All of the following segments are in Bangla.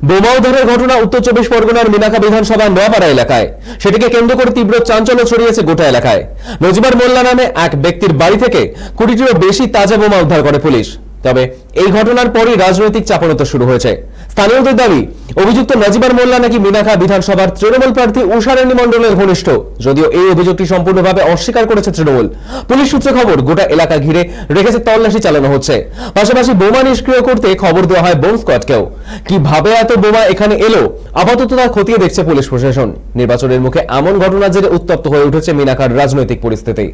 বোমা উদ্ধারের ঘটনা উত্তর চব্বিশ পরগনার মিনাখা বিধানসভার নোয়াপাড়া এলাকায়। সেটিকে কেন্দ্র করে তীব্র চাঞ্চল্য ছড়িয়েছে গোটা এলাকায়। নজিবার মোল্লা নামে এক ব্যক্তির বাড়ি থেকে 20টিরও বেশি তাজা বোমা উদ্ধার করে পুলিশ। তবে এই ঘটনার পরই রাজনৈতিক চাপানোতর শুরু হয়েছে। স্থানীয়দের দাবি, অভিযুক্ত নজিবার মোল্লা নাকি মিনাখা বিধানসভার তৃণমূল প্রার্থী উষারানী মণ্ডলের ঘনিষ্ঠ। যদিও এই অভিযোগটি সম্পূর্ণভাবে অস্বীকার করেছে তৃণমূল। পুলিশ সূত্রে খবর, গোটা এলাকা ঘিরে রেখেছে তল্লাশি চালানো হচ্ছে। পাশাপাশি বোমা নিষ্ক্রিয় করতে খবর দেওয়া হয় বোম স্কোয়াডকেও। কিভাবে এত বোমা এখানে এলো, আপাতত তা খতিয়ে দেখছে পুলিশ প্রশাসন। নির্বাচনের মুখে এমন ঘটনার জেরে উত্তপ্ত হয়ে উঠেছে মিনাখার রাজনৈতিক পরিস্থিতি।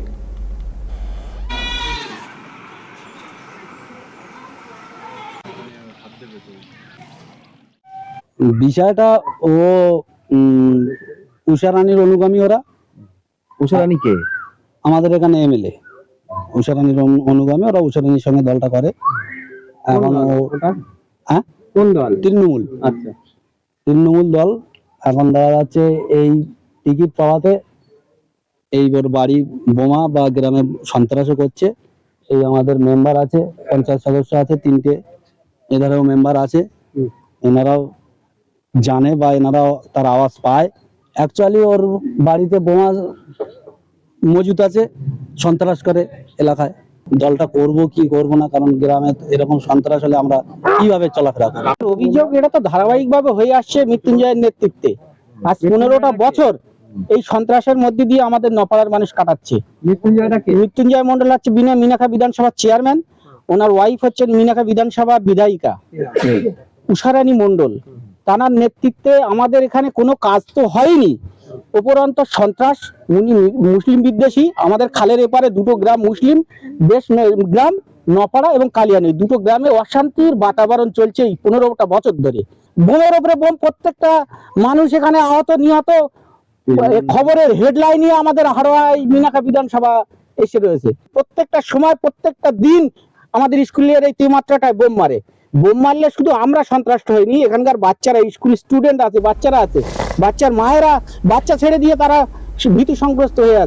বিষয়টা ও উষারানীর অনুগামী। ওরা উষারানী কে? আমাদের এখানে এমএলএ উষারানীর অনুগামী। ওরা উষারানীর সঙ্গে দলটা করে। এখন হ্যাঁ, কোন দল? তৃণমূল। আচ্ছা, তৃণমূল দল। এখন দেখা যাচ্ছে এই টিকিট পাওয়াতে এই ওর বাড়ি বোমা বা গ্রামে সন্ত্রাসও করছে। এই আমাদের মেম্বার আছে, পঞ্চায়েত সদস্য আছে 3টে, এধারেও মেম্বার আছে। এনারাও জানে বা এনারাও তার আওয়াজ পায়। অ্যাকচুয়ালি ওর বাড়িতে বোমা মজুত আছে, সন্ত্রাস করে এলাকায়। দলটা করব কি করব না, কারণ গ্রামে এরকম সন্ত্রাস হলে আমরা কিভাবে চলাফেরা করব? অভিযোগ এটা তো ধারাবাহিকভাবে হয়ে আসছে মৃত্যুঞ্জয়ের নেতৃত্বে। আজ 15টা বছর এই সন্ত্রাসের মধ্যে দিয়ে আমাদের নপাড়ার মানুষ কাটাচ্ছে। মৃত্যুঞ্জয়টা কে? মৃত্যুঞ্জয় মন্ডল হচ্ছে মিনাখা বিধানসভার চেয়ারম্যান। ওনার ওয়াইফ হচ্ছেন মিনাখা বিধানসভার বিধায়িকা উষারানী মন্ডল। তার নেতৃত্বে আমাদের এখানে কোনো কাজ তো হয়নি, উপরন্ত সন্ত্রাস, মুসলিম বিদ্বেষী। আমাদের খালের এপারে 2টো গ্রাম মুসলিম বেশ গ্রাম, নপাড়া এবং কালিয়ানি, 2টো গ্রামে অশান্তির বাতাবরণ চলছে এই 15টা বছর ধরে। বোমের উপরে বোম, প্রত্যেকটা মানুষ এখানে আহত নিহত। খবরের হেডলাইনে আমাদের হাড়োয়ায় মিনাখা বিধানসভা এসে রয়েছে। প্রত্যেকটা সময়, প্রত্যেকটা দিন আমাদের স্কুলের এই ত্রিমাত্রাটায় বোম মারে। বোম মারলে শুধু আমরা সন্ত্রাষ্ট হইনি, এখানকার বাচ্চারা, স্কুল স্টুডেন্ট আছে, বাচ্চারা আছে, বাচ্চার মায়েরা বাচ্চা ছেড়ে দিয়ে তারা ভীতি সংগ্রস্ত হয়ে আছে।